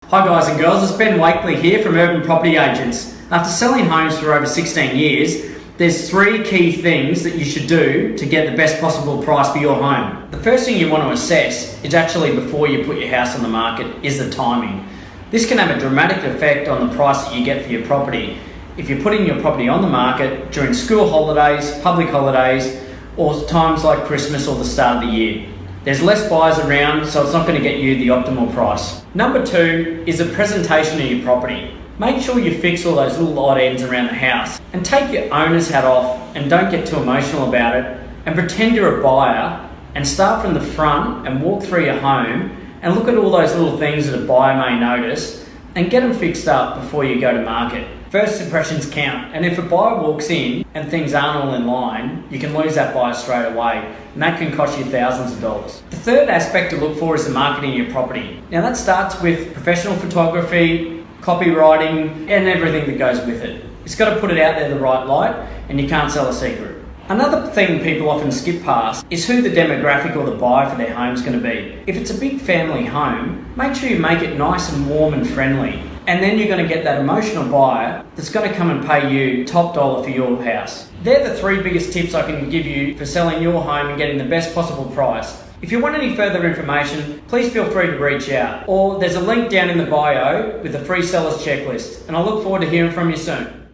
Hi guys and girls, it's Ben Wakely here from Urban Property Agents. After selling homes for over 16 years, there's three key things that you should do to get the best possible price for your home. The first thing you want to assess is actually before you put your house on the market is the timing. This can have a dramatic effect on the price that you get for your property. If you're putting your property on the market during school holidays, public holidays, or times like Christmas or the start of the year. There's less buyers around, so it's not going to get you the optimal price. Number two is the presentation of your property. Make sure you fix all those little odd ends around the house and take your owner's hat off and don't get too emotional about it and pretend you're a buyer and start from the front and walk through your home and look at all those little things that a buyer may notice and get them fixed up before you go to market. First impressions count, and if a buyer walks in and things aren't all in line, you can lose that buyer straight away, and that can cost you thousands of dollars. The third aspect to look for is the marketing of your property. Now that starts with professional photography, copywriting, and everything that goes with it. It's got to put it out there the right light, and you can't sell a secret. Another thing people often skip past is who the demographic or the buyer for their home is going to be. If it's a big family home, make sure you make it nice and warm and friendly. And then you're going to get that emotional buyer that's going to come and pay you top dollar for your house. They're the three biggest tips I can give you for selling your home and getting the best possible price. If you want any further information, please feel free to reach out. Or there's a link down in the bio with a free seller's checklist. And I look forward to hearing from you soon.